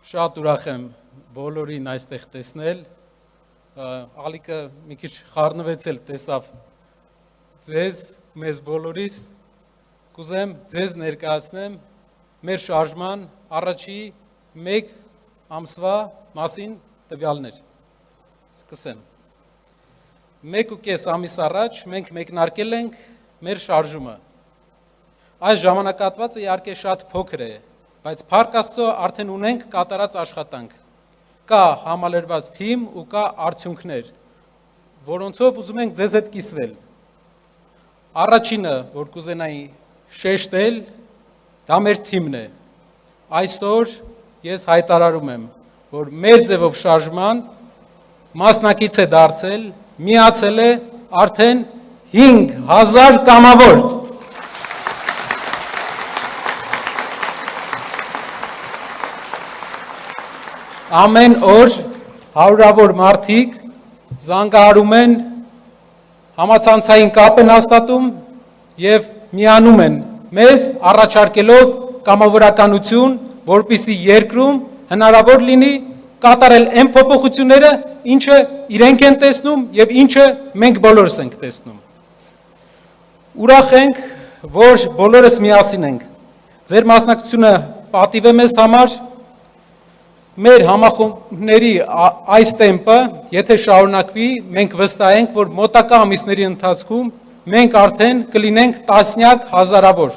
Շատ ուրախ եմ բոլորին այստեղ տեսնել, ալիքը մի քիչ խառնվեցել տեսավ ձեզ, մեզ բոլորիս, կուզեմ ձեզ ներկայացնեմ մեր շարժման առաջի մեկ ամսվա մասին տվյալներ, սկսեմ։ 1.5 ամիս առաջ մենք մեկնարկել ենք մեր շարժումը, այս ժամանակահատվածը իհարկե շատ փոքր է, բայց Փառք Աստծո արդեն ունենք կատարած աշխատանք, կա համալրված թիմ ու կա արդյունքներ, որոնցով ուզում ենք ձեզ հետ կիսվել։ Առաջինը, որ կուզենայի շեշտել, դա մեր թիմն է։ Այսօր ես հայտարարում եմ, որ մեր ձևով շարժման մասնակից է դարձել, միացել է արդեն 5000 կամավոր։ Ամեն օր հարյուրավոր մարդիկ զանգահարում են, համացանցային կապ են հաստատում և միանում են մեզ առաջարկելով կամավորականություն, որպեսզի երկրում հնարավոր լինի կատարել այն փոփոխությունները, ինչը իրենք են տեսնում և ինչը մենք բոլորս ենք տեսնում։ Ուրախ ենք, որ բոլորս միասին ենք։ Ձեր մասնակցությունը պատիվ է մեզ համար։ Մեր համախոհների այս տեմպը, եթե շարունակվի, մենք վստահ ենք, որ մոտակա ամիսների ընթացքում մենք արդեն կլինենք տասնյակ հազարավոր,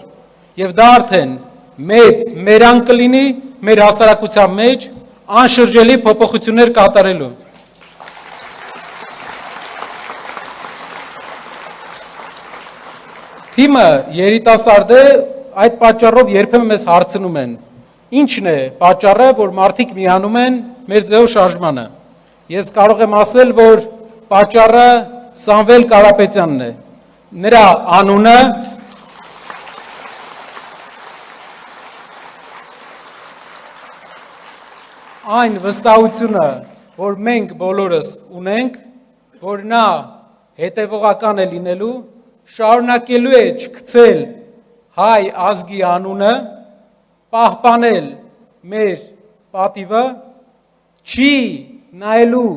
և դա արդեն մեծ մերան կլինի մեր հասարակության մեջ անշրջելի փոփոխություններ կատարելու։ Թիմը երիտասարդ է, այդ պատճառով երբեմն մեզ հարցնում են, ինչն է պատճառը, որ մարդիկ միանում են մեր ձևով շարժմանը։ Ես կարող եմ ասել, որ պատճառը Սամվել Կարապետյանն է։ Նրա անունը այն վստահությունը, որ մենք բոլորս ունենք, որ նա հետևողական է լինելու, շարունակելու է չքցել հայ ազգի անունը, պահպանել մեր պատիվը, չի նայելու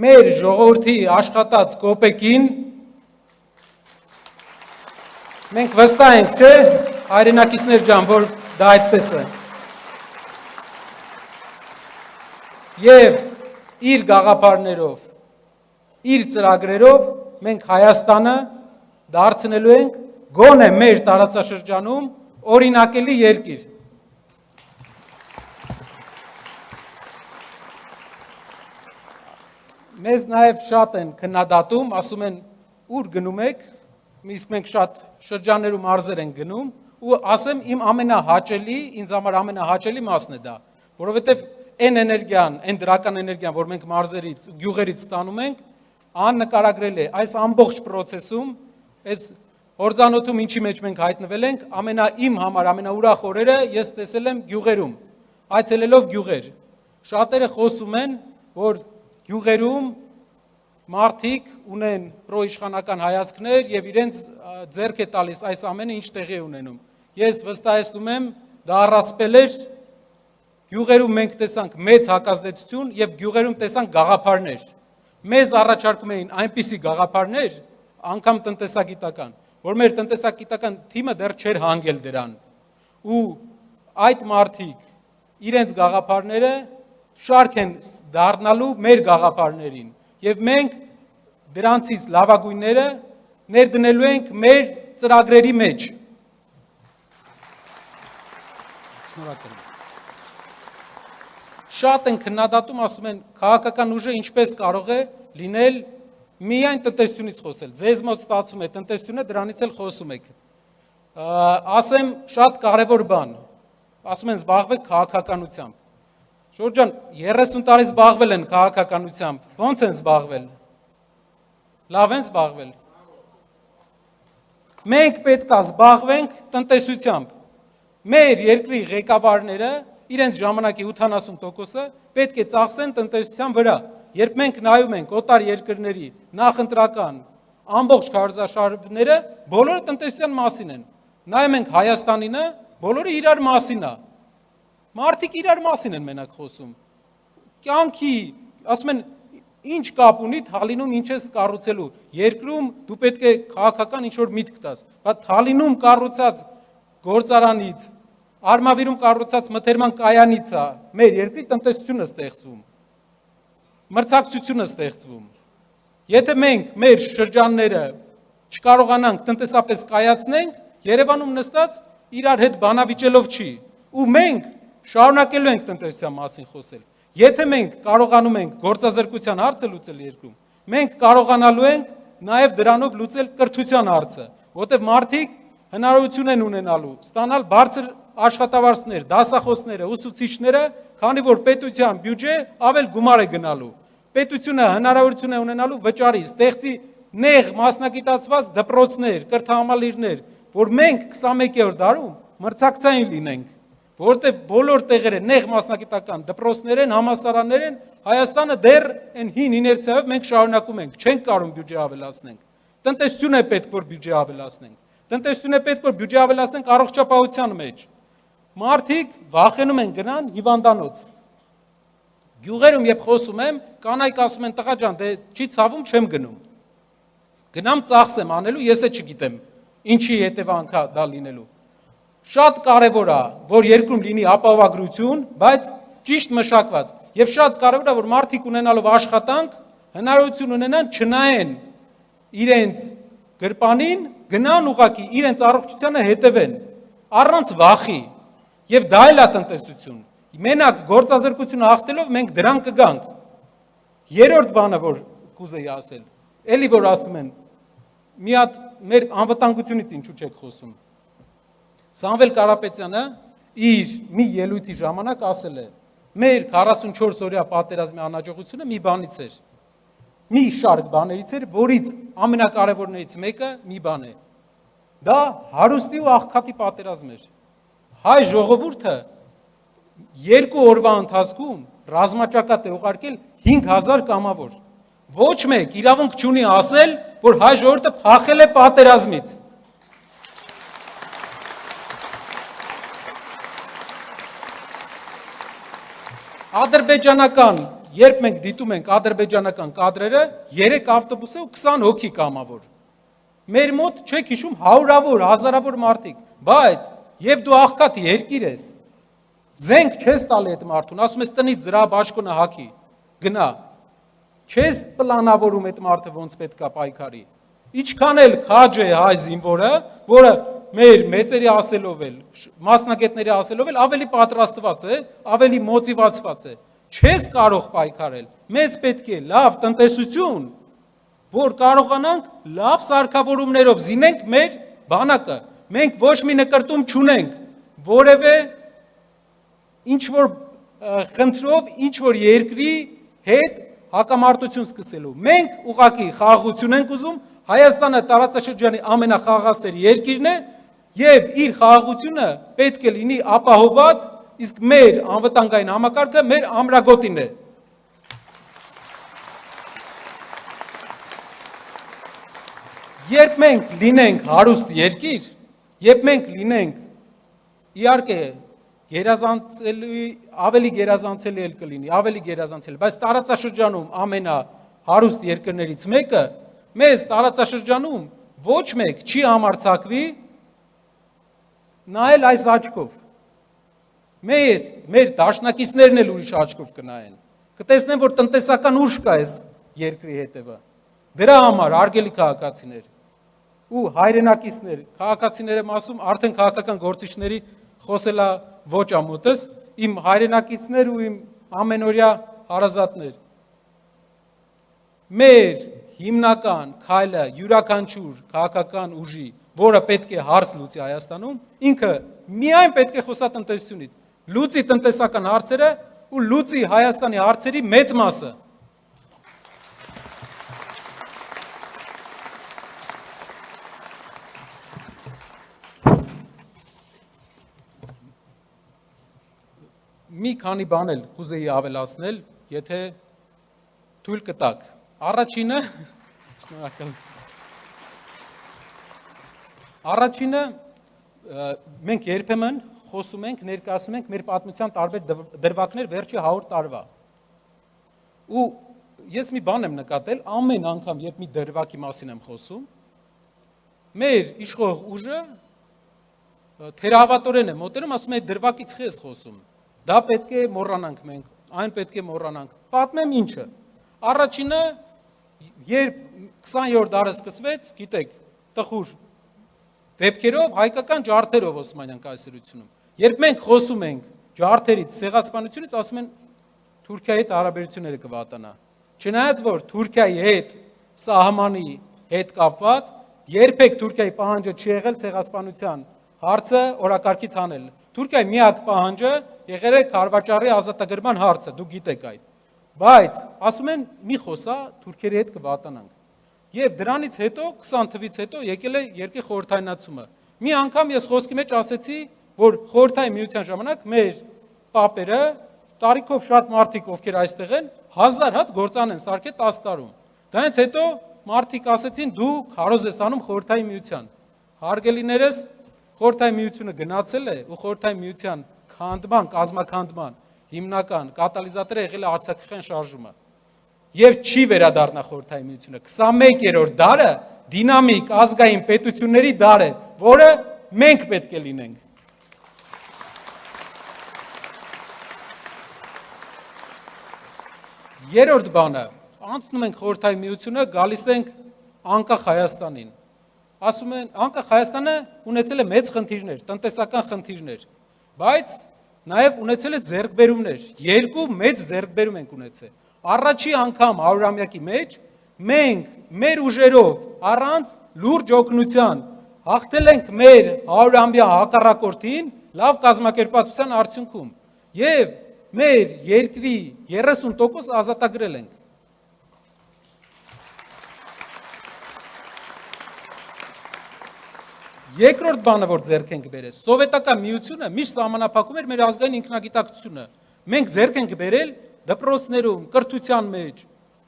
մեր ժողովրդի աշխատած կոպեկին, մենք վստահ ենք, չէ, հայրենակիցներ ջան, որ դա այդպես է։ Եվ իր գաղափարներով, իր ծրագրերով մենք Հայաստանը դարձնելու ենք գոնե մեր տարածաշրջանում օրինակելի երկիր։ Մեզ նաև շատ են քննադատում, ասում են ուր գնում եք, իսկ մենք շատ շրջաններում մարզեր են գնում, ու ասեմ իմ ամենահաճելի, ինձ համար ամենահաճելի մասն է դա, որովհետև այն էներգիան, այն դրական էներգիան, որ մենք մարզերից, գյուղերից ստանում ենք, աննկարագրել է այս ամբողջ պրոցեսում, այս հորձանոթում ինչի մեջ մենք հայտնվել ենք, իմ համար ամենաուրախ օրերը ես տեսել եմ գյուղերում, այցելելով գյուղեր։ Շատերը խոսում են, որ գյուղերում մարդիկ ունեն պրոիշխանական հայացքներ և իրենց ձեռք է տալիս այս ամենը ինչ տեղի է ունենում։ Ես վստահեցնում եմ, դա առասպել էր, գյուղերում մենք տեսանք մեծ հակազդեցություն և գյուղերում տեսանք գաղափարներ։ Մեզ առաջարկում էին այնպիսի գաղափարներ, անգամ տնտեսագիտական, որ մեր տնտեսագիտական թիմը դեռ չէր հանգել դրան, ու այդ մարդիկ իրենց գաղափարները շարք են դառնալու մեր գաղափարներին, և մենք դրանցից լավագույնները ներդնելու ենք մեր ծրագրերի մեջ։ Շնորհակալ եմ։ Շատ են քննադատում, ասում են, քաղաքական ուժը ինչպես կարող է լինել միայն տնտեսությունից խոսել, ձեզ մոտ ստացվում է տնտեսությունը, դրանից էլ խոսում եք։ Ասեմ շատ կարևոր բան, ասում են զբաղվեք քաղաքականությամբ։ Շորջ ջան, 30 տարի զբաղվել են քաղաքականությամբ, ոնց են զբաղվել։ Լավ են զբաղվել։ Մենք պետք է զբաղվենք տնտեսությամբ։ Մեր երկրի ղեկավարները իրենց ժամանակի 80%-ը պետք է ծախսեն տնտեսության վրա։ Երբ մենք նայում ենք օտար երկրների նախընտրական ամբողջ քարոզարշավները, բոլորը տնտեսության մասին են։ Նայում ենք Հայաստանինը, բոլորը իրար մասին է։ Մարդիկ իրար մասին են մենակ խոսում։ Կյանքի, ասում են, ինչ կապ ունի Թալինում ինչ ես կառուցելու։ Երկրում դու պետք է քաղաքական ինչ որ միտք տաս, բայց Թալինում կառուցած գործարանից, Արմավիրում կառուցած մթերման կայանից է մեր երկրի տնտեսությունը ստեղծվում։ Մրցակցությունը ստեղծվում։ Եթե մենք մեր շրջանները չկարողանանք տնտեսապես կայացնենք, Երևանում նստած իրար հետ բանավիճելով չի։ Ու մենք շարունակելու ենք տնտեսության մասին խոսել։ Եթե մենք կարողանում ենք գործազրկության հարցը լուծել երկրում, մենք կարողանալու ենք նաև դրանով լուծել կրթության հարցը, որտեղ մարդիկ հնարավորություն են ունենալու ստանալ բարձր աշխատավարձներ, դասախոսները, ուսուցիչները, քանի որ պետության բյուջե ավել գումար է գնալու։ Պետությունը հնարավորություն է ունենալու վճարի, ստեղծի նեղ մասնագիտացված դպրոցներ, կրթահամալիրներ, որ մենք 21-րդ դարում մրցակցային լինենք, որովհետև բոլոր տեղերը նեղ մասնագիտական դպրոցներ են, համալսարաններ են, Հայաստանը դեռ այն հին իներցիայով մենք շարունակում ենք, չենք կարող բյուջե ավելացնենք։ Տնտեսություն է պետք, որ բյուջե ավելացնենք։ Տնտեսություն է պետք, որ բյուջե ավելացնենք առողջապահության մեջ։ Մարդիկ վախենում են գնան հիվանդանոց։ Գյուղերում երբ խոսում եմ, կանայք ասում են տղա ջան, դե չի ցավում, չեմ գնում։ Գնամ ծախսեմ անելու, ես չգիտեմ, ինչի հետևանք է դա լինելու։ Շատ կարևոր է, որ երկրում լինի ապահովագրություն, բայց ճիշտ մշակված, եւ շատ կարևոր է, որ մարդիկ ունենալով աշխատանք, հնարավորություն ունենան չնայեն իրենց գրպանին, գնան ուղակի իրենց առողջությանը հետևեն, առանց վախի, եւ դա էլ է տնտեսություն։ Մենակ գործազրկությունը հաղթելով մենք դրան կգանք։ Երրորդ բանը, որ կուզեի ասել, էլի որ ասում են, մի հատ մեր անվտանգությունից ինչու չեք խոսում։ Սամվել Կարապետյանը իր մի ելույթի ժամանակ ասել է. մեր 44 օրյա պատերազմի անհաջողությունը մի բանից էր։ Մի շարք բաներից էր, որից ամենակարևորներից մեկը մի բան է։ Դա հարուստի ու աղքատի պատերազմ էր։ Հայ ժողովուրդը 2 օրվա ընթացքում ռազմաճակատ է ուղարկել 5000 կամավոր։ Ոչ մեկ իրավունք չունի ասել, որ հայ ժողովուրդը փախել է պատերազմից։ Ադրբեջանական, երբ մենք դիտում ենք ադրբեջանական կադրերը, 3 ավտոբուս է ու 20 հոգի կամավոր։ Մեր մոտ չեք հիշում հարյուրավոր, հազարավոր մարդիկ, բայց երբ դու աղքատ երկիր ես, զենք չես տալի այդ մարդուն, ասում ես տնից զրահ բաշխոնը հագի, գնա, չես պլանավորում այդ մարդը ոնց պետք է պայքարի։ Ինչքան էլ քաջ է հայ զինվորը, որը մեր մեծերի ասելով էլ, մասնագետների ասելով էլ ավելի պատրաստված է, ավելի մոտիվացված է։ Չես կարող պայքարել։ Մեզ պետք է լավ տնտեսություն, որ կարողանանք լավ սարքավորումներով զինենք մեր բանակը։ Մենք ոչ մի նկրտում չունենք, որևէ ինչ որ խնդրով, ինչ որ երկրի հետ հակամարտություն սկսելու։ Մենք ուղղակի խաղաղություն ենք ուզում, Հայաստանը տարածաշրջանի ամենախաղաղասեր երկիրն է եւ իր խաղաղությունը պետք է լինի ապահովված, իսկ մեր անվտանգային համակարգը մեր ամրագոտին է։ Երբ մենք լինենք հարուստ երկիր, երբ մենք լինենք իհարկե գերազանցելի, ավելի գերազանցելի էլ կլինի, ավելի գերազանցելի, բայց տարածաշրջանում ամենահարուստ երկրներից մեկը, մեզ տարածաշրջանում ոչ մեկ չի համարձակվի նայել այս աչքով։ Մեր դաշնակիցներն էլ ուրիշ աչքով կնայեն։ Կտեսնեն, որ տնտեսական ուժ կա այս երկրի հետևը։ Դրա համար արգելի քաղաքացիներ ու հայրենակիցներ, քաղաքացիները մասում արդեն քաղաքական գործիչների խոսելա ոչ ամոթս, իմ հայրենակիցներ ու իմ ամենօրյա հարազատներ։ Մեր հիմնական քայլը յուրաքանչյուր քաղաքական ուժի, որը պետք է հարց լուծի Հայաստանում, ինքը միայն պետք է խոսա տնտեսությունից, լուծի տնտեսական հարցերը ու լուծի Հայաստանի հարցերի մեծ մասը։ Մի քանի բան էլ կուզեի ավելացնել, եթե թույլ կտաք։ Առաջինը մենք երբեմն խոսում ենք, ներկայացնում ենք մեր պատմության տարբեր դրվագներ վերջի 100 տարվա։ Ու ես մի բան եմ նկատել, ամեն անգամ, երբ մի դրվագի մասին եմ խոսում, մեր իշխող ուժը թերահավատորեն է մոտենում, ասում է դրվագից խի ես խոսում։ Դա պետք է մոռանանք մենք, այն պետք է մոռանանք։ Պատմեմ ինչը։ Առաջինը, երբ 20-րդ դարը սկսվեց, գիտեք, տխուր դեպքերով, հայկական ջարդերով Օսմանյան կայսրությունում։ Երբ մենք խոսում ենք ջարդերից, ցեղասպանությունից, ասում են Թուրքիայի հետ հարաբերությունները կվատանա։ Չնայած որ Թուրքիայի հետ սահմանի հետ կապված երբեք Թուրքիայի պահանջը չի եղել ցեղասպանության հարցը օրակարգից հանել։ Թուրքիայի միակ պահանջը եղել է Քարվաճարի ազատագրման հարցը, դուք գիտեք այդ։ Բայց ասում են մի խոսա թուրքերի հետ կվատանանք։ Եվ դրանից հետո 20 թվից հետո եկել է երկրի խորհրդայնացումը։ Մի անգամ ես խոսքի մեջ ասեցի, որ խորհրդային միության ժամանակ մեր պապերը տարիքով շատ մարդիկ, ովքեր այստեղ են, 1000 հատ գործան են սարքել 10 տարում։ Դրանից հետո մարդիկ ասեցին դու քարոզ ես անում խորհրդային միության։ Հարգելիներս, խորհրդային միությունը գնացել է ու խորհրդային միության քանդման, կազմաքանդման հիմնական կատալիզատորը եղել է արցախյան շարժումը։ Եվ չի վերադառնա խորհրդային միությունը։ 21-րդ դարը դինամիկ ազգային պետությունների դար է, որը մենք պետք է լինենք։ Երրորդ բանը, անցնում ենք խորհրդային միությունը, գալիս ենք անկախ Հայաստանին։ Ասում են, անկախ Հայաստանը ունեցել է մեծ խնդիրներ, տնտեսական խնդիրներ, բայց նաև ունեցել է ձեռքբերումներ, երկու մեծ ձեռքբերում ենք ունեցել։ Առաջի անգամ 100-ամյակի մեջ մենք մեր ուժերով առանց լուրջ օգնության հաղթել ենք մեր 100-ամյա հակառակորդին լավ կազմակերպվածության արդյունքում եւ մեր երկրի 30% ազատագրել ենք։ Երկրորդ բանը, որ ձեռք ենք բերել, սովետական միությունը միշտ սահմանափակում էր մեր ազգային ինքնագիտակցությունը։ Մենք ձեռք ենք բերել դպրոցներում, կրթության մեջ,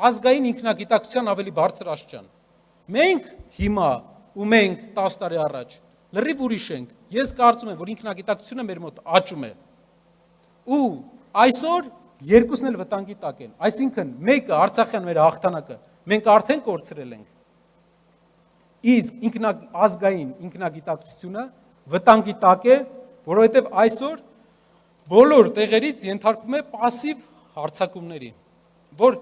ազգային ինքնագիտակցության ավելի բարձր աստիճան։ Մենք հիմա ու մենք 10 տարի առաջ լրիվ ուրիշ ենք։ Ես կարծում եմ, որ ինքնագիտակցությունը մեր մոտ աճում է։ Ու այսօր երկուսն էլ վտանգի տակ են։ Այսինքն մեկը Արցախյան մեր հաղթանակը մենք արդեն կորցրել ենք։ Իսկ ազգային ինքնագիտակցությունը վտանգի տակ է, որովհետև այսօր բոլոր տեղերից ենթարկվում է պասիվ հարձակումների, որ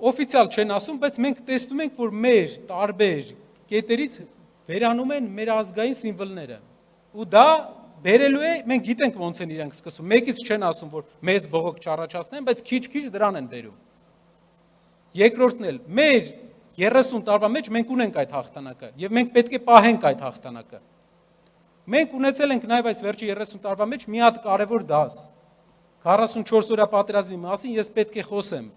օֆիցիալ չեն ասում, բայց մենք տեսնում ենք, որ մեր տարբեր կետերից վերանում են մեր ազգային սիմվոլները։ Ու դա բերելու է, մենք գիտենք ոնց են իրենք սկսում, մեկից չեն ասում, որ մեծ բողոք չառաջացնեն, բայց քիչ-քիչ դրան են բերում։ Երկրորդն էլ, մեր 30 տարվա մեջ մենք ունենք այդ հաղթանակը, եւ մենք պետք է պահենք այդ հաղթանակը։ Մենք ունեցել ենք նաև այս վերջի 30 տարվա մեջ մի հատ կարևոր դաս։ 44 օրյա պատերազմի մասին ես պետք է խոսեմ։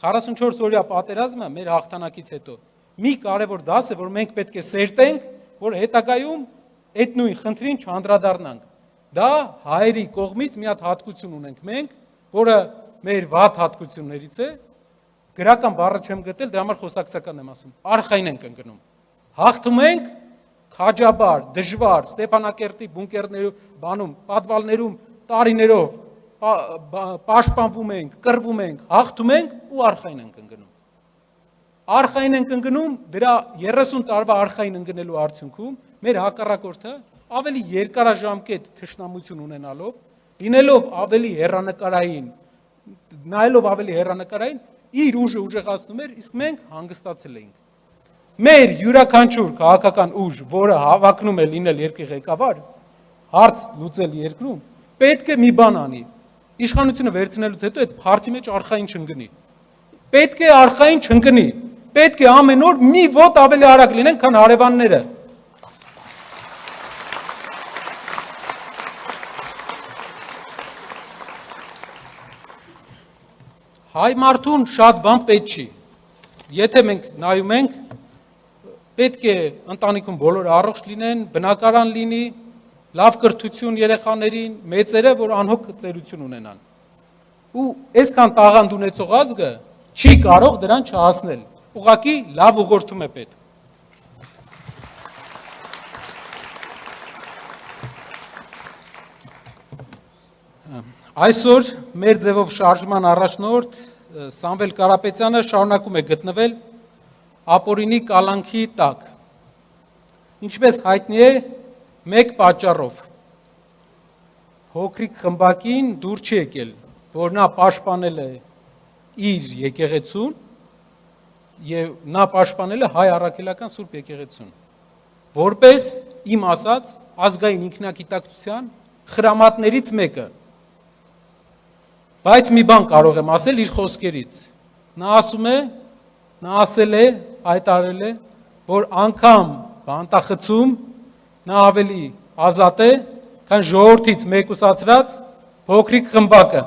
44 օրյա պատերազմը մեր հաղթանակից հետո մի կարևոր դաս է, որ մենք պետք է սերտենք, որ հետագայում այդ նույն խնդրին չանդրադառնանք։ Դա հայերի կողմից մի հատ հատկություն ունենք մենք, որը մեր վատ հատկություններից է։ Գրական բառը չեմ գտել, դրա համար խոսակցական եմ ասում։ Արխային ենք ընկնում։ Հաղթում ենք քաջաբար, դժվար, Ստեփանակերտի բունկերներում, բանում, պատվալներում տարիներով պաշտպանվում ենք, կռվում ենք, հաղթում ենք ու արխային ենք ընկնում։ Արխային ենք ընկնում, դրա 30 տարվա արխային ընկնելու արդյունքում մեր հակառակորդը ավելի երկարաժամկետ թշնամություն ունենալով, լինելով ավելի հեռանկարային, նայելով ավելի հեռանկարային, իր ուժը ուժեղացնում էր, իսկ մենք հանգստացել էինք։ Մեր յուրաքանչյուր քաղաքական ուժ, որը հավակնում է լինել երկրի ղեկավար, հարց լուծել երկրում, պետք է մի բան անի։ Իշխանությունը վերցնելուց հետո այդ փառքի մեջ արխային չընկնի։ Պետք է արխային չընկնի։ Պետք է ամեն օր մի ոտ ավելի արագ լինեն, քան հարևանները։ Հայ մարդուն շատ բան պետք չի։ Եթե մենք նայում ենք, պետք է ընտանիքում բոլորը առողջ լինեն, բնակարան լինի, լավ կրթություն երեխաներին, մեծերը, որ անհոգ ծերություն ունենան։ Ու այսքան տաղանդ ունեցող ազգը չի կարող դրան չհասնել։ Ուղղակի լավ ուղղորդում է պետք։ Այսօր մեր ձևով շարժման առաջնորդ Սամվել Կարապետյանը շարունակում է գտնվել ապօրինի կալանքի տակ։ Ինչպես հայտնի է, մեկ պատճառով փոքրիկ խմբակին դուր չի եկել, որ նա պաշտպանել է իր եկեղեցուն եւ նա պաշտպանել է հայ առաքելական Սուրբ եկեղեցուն, որպես իմ ասած ազգային ինքնագիտակցության խրամատներից մեկը։ Բայց մի բան կարող եմ ասել իր խոսքերից։ Նա ասում է, նա ասել է, հայտարարել է, որ անգամ բանտախցում նա ավելի ազատ է, քան ժողովրդից մեկուսացրած փոքրիկ խմբակը։